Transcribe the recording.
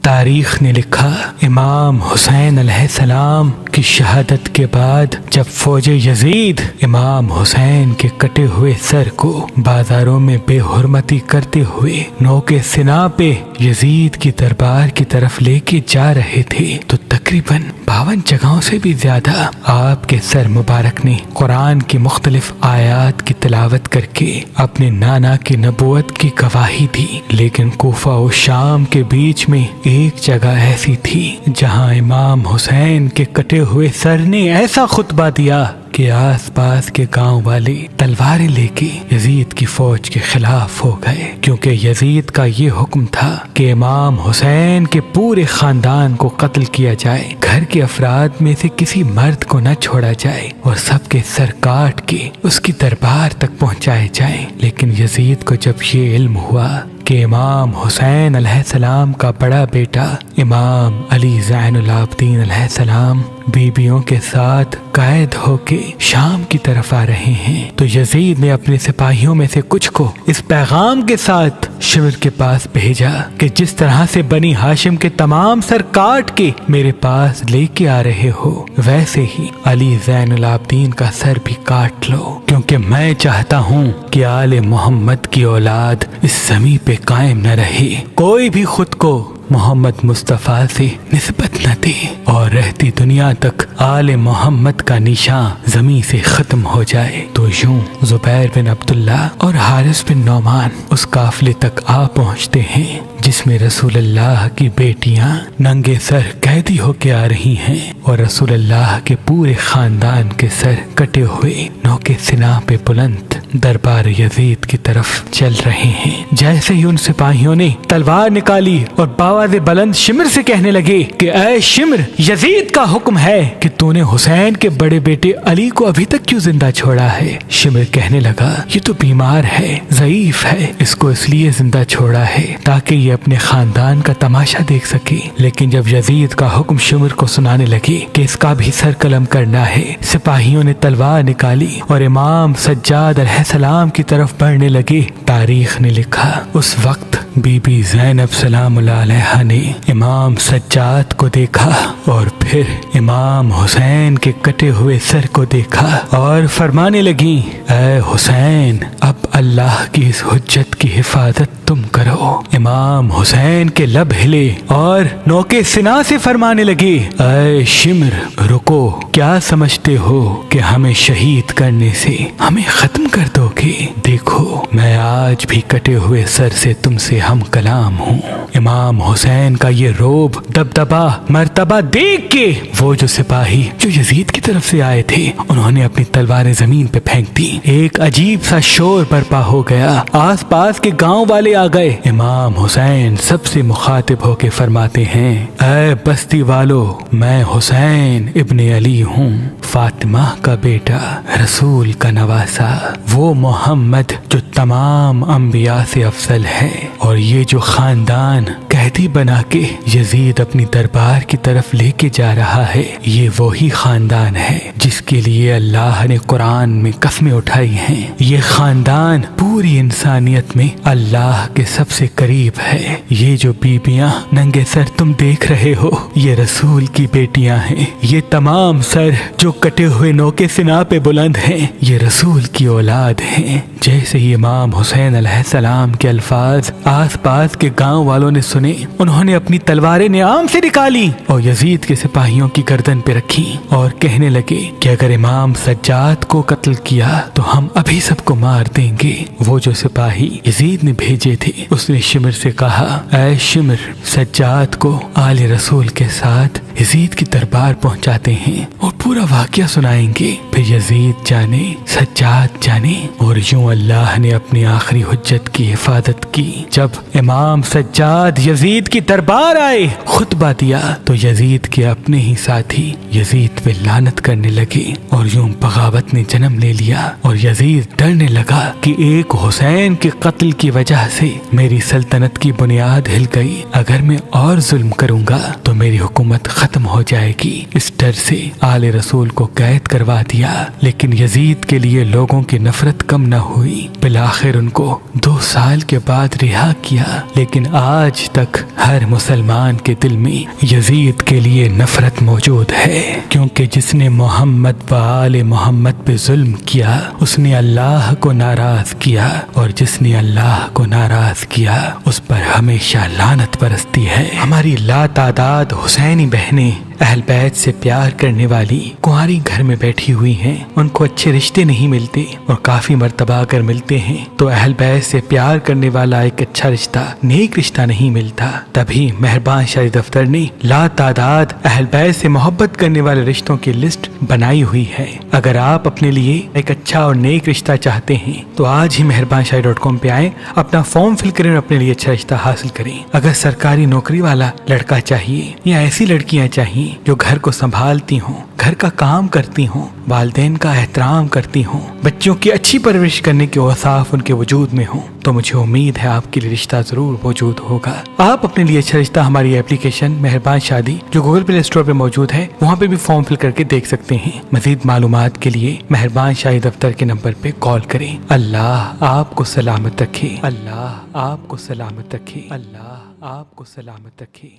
तारीख ने लिखा, इमाम हुसैन अलैहिस्सलाम की शहादत के बाद जब फौज यजीद इमाम हुसैन के कटे हुए सर को बाजारों में बेहुरमती करते हुए नौके सिना पे यजीद की दरबार की तरफ लेके जा रहे थे तो तकरीबन 52 जगहों से भी ज्यादा आपके सर मुबारक ने कुरान की मुख्तलिफ आयात की तिलावत करके अपने नाना की नबूवत की गवाही दी। लेकिन कूफा और शाम के बीच में एक जगह ऐसी थी जहां इमाम हुसैन के कटे हुए सर ने ऐसा खुतबा दिया कि आसपास के गांव वाले तलवारें लेके यजीद की फौज के खिलाफ हो गए, क्योंकि यजीद का ये हुक्म था कि इमाम हुसैन के पूरे खानदान को कत्ल किया जाए, घर के अफराद में से किसी मर्द को न छोड़ा जाए और सबके सर काट के उसकी दरबार तक पहुंचाए जाए। लेकिन यजीद को जब ये इल्म हुआ कि इमाम हुसैन अलैहिस्सलाम का बड़ा बेटा इमाम अली ज़ैनुल आबिदीन अलैहिस्सलाम बीबियों के साथ कैद होके शाम की तरफ आ रहे हैं, तो यजीद ने अपने सिपाहियों में से कुछ को इस पैगाम के साथ शिमर के पास भेजा कि जिस तरह से बनी हाशिम के तमाम सर काट के मेरे पास लेके आ रहे हो, वैसे ही अली ज़ैनुल आबिदीन का सर भी काट लो, क्योंकि मैं चाहता हूँ कि आले मोहम्मद की औलाद इस ज़मीं पे कायम न रहे, कोई भी खुद को मोहम्मद मुस्तफ़ा से निस्बत न दे और रहती दुनिया तक आले मोहम्मद का निशान जमीन से खत्म हो जाए। तो यूं जुबैर बिन अब्दुल्ला और हारिस बिन नौमान उस काफिले तक आ पहुंचते हैं जिसमें रसूलुल्लाह की बेटियां नंगे सर कैदी होके आ रही हैं और रसूलुल्लाह के पूरे खानदान के सर कटे हुए नौके सिना पे बुलंद दरबार यजीद की तरफ चल रहे हैं। जैसे ही उन सिपाहियों ने तलवार निकाली और बावाज़े बुलंद शिमर से कहने लगे कि ऐ शिमर, यजीद का हुक्म है कि तूने हुसैन के बड़े बेटे अली को अभी तक क्यों जिंदा छोड़ा है। शिमर कहने लगा, ये तो बीमार है, ज़ईफ है, इसको इसलिए जिंदा छोड़ा है ताकि ये अपने खानदान का तमाशा देख सके। लेकिन जब यजीद का हुक्म शिमर को सुनाने लगे कि इसका भी सर कलम करना है, सिपाहियों ने तलवार निकाली और इमाम सज्जाद अलैहिस्सलाम की तरफ बढ़ने लगे। तारीख ने लिखा, उस वक्त बीबी ज़ैनब सलामुल्लाह अलैहा ने इमाम सज्जाद को देखा और फिर इमाम हुसैन के कटे हुए सर को देखा और फरमाने लगी, ऐ हुसैन, अब अल्लाह की इस हुज्जत की हिफाजत तुम करो। इमाम हुसैन के लब हिले और नौके सिना से फरमाने लगे, ऐ शिमर, रुको, क्या समझते हो कि हमें शहीद करने से हमें खत्म कर दोगे? देखो, मैं आज भी कटे हुए सर से तुमसे हम कलाम हूँ। इमाम हुसैन का ये रोब, दबदबा, मर्तबा देख के वो जो सिपाही जो यजीद की तरफ से आए थे उन्होंने अपनी तलवारें जमीन पे फेंक दी। एक अजीब सा शोर बर्पा हो गया, आसपास के गांव वाले आ गए। इमाम हुसैन सबसे मुखातिब होके फरमाते हैं, ऐ बस्ती वालों, मैं हुसैन इब्ने अली हूँ, फातिमा का बेटा, रसूल का नवासा, वो मोहम्मद जो तमाम अंबिया से अफजल है। और ये जो खानदान कैदी बना के यजीद अपनी दरबार की तरफ लेके जा रहा है, ये वही खानदान है जिसके लिए अल्लाह ने कुरान में कसमें उठाई हैं। ये खानदान पूरी इंसानियत में अल्लाह के सबसे करीब है। ये जो बीबियां नंगे सर तुम देख रहे हो, ये रसूल की बेटियां हैं। ये तमाम सर जो कटे हुए नौके सिना पे बुलंद हैं, ये रसूल की औलाद हैं। जैसे ही इमाम हुसैन अलैहिस्सलाम के अल्फाज आसपास के गांव वालों ने सुने, उन्होंने अपनी तलवारें नियाम से निकाली और यजीद के सिपाहियों की गर्दन पे रखी और कहने लगे कि अगर इमाम सज्जाद को कत्ल किया तो हम अभी सबको मार देंगे। वो जो सिपाही यजीद ने भेजे थे उसने शिमर से कहा, ऐ शिमर, सज्जाद को आले रसूल के साथ यजीद की दरबार पहुंचाते हैं और पूरा वाकया सुनाएंगे, फिर यजीद जाने सज्जाद जाने। और यूं अल्लाह ने अपनी आखिरी हुज्जत की हिफाजत की। जब इमाम सज्जाद यजीद की दरबार आए, खुतबा दिया तो यजीद के अपने ही साथी यजीद पे लानत करने लगे और यूं बगावत ने जन्म ले लिया और यजीद डरने लगा कि एक हुसैन के कत्ल की वजह से मेरी सल्तनत की बुनियाद हिल गई। अगर मैं और जुल्म करूंगा तो मेरी हुकूमत खत्म हो जाएगी। इस डर से आले रसूल को कैद करवा दिया, लेकिन यजीद के लिए लोगों की नफरत कम न हुई। बिलाखिर उनको 2 साल के बाद रिहा किया, लेकिन आज तक हर मुसलमान के दिल में यजीद के लिए नफरत मौजूद है, क्योंकि जिसने मोहम्मद व आले मोहम्मद पे जुल्म किया उसने अल्लाह को नाराज किया, और जिसने अल्लाह को नाराज किया उस पर हमेशा लानत बरसती है। हमारी लातादाद हुसैनी बहनें अहल बैत से प्यार करने वाली कुंवारी घर में बैठी हुई हैं। उनको अच्छे रिश्ते नहीं मिलते, और काफी मर्तबा अगर मिलते हैं तो अहल बैत से प्यार करने वाला एक अच्छा रिश्ता, नेक रिश्ता नहीं मिलता। तभी मेहरबान शाही दफ्तर ने लातादाद अहल बैत से मोहब्बत करने वाले रिश्तों की लिस्ट बनाई हुई है। अगर आप अपने लिए एक अच्छा और नेक रिश्ता चाहते हैं तो आज ही meherbanshahi.com पे आए, अपना फॉर्म फिल करें और अपने लिए अच्छा रिश्ता हासिल करें। अगर सरकारी नौकरी वाला लड़का चाहिए या ऐसी लड़कियां चाहिए जो घर को संभालती हों, घर का काम करती हों, वालिदैन का एहतराम करती हों, बच्चों की अच्छी परवरिश करने के औसाफ उनके वजूद में हों, तो मुझे उम्मीद है आपके लिए रिश्ता जरूर मौजूद होगा। आप अपने लिए अच्छा रिश्ता हमारी एप्लीकेशन मेहरबान शादी जो गूगल प्ले स्टोर पे मौजूद है वहाँ पे भी फॉर्म फिल करके देख सकते हैं। मजीद मालूमात के लिए मेहरबान शाही दफ्तर के नंबर पे कॉल करें। अल्लाह आपको सलामत रखे। अल्लाह आपको सलामत रखे। अल्लाह आपको सलामत रखे।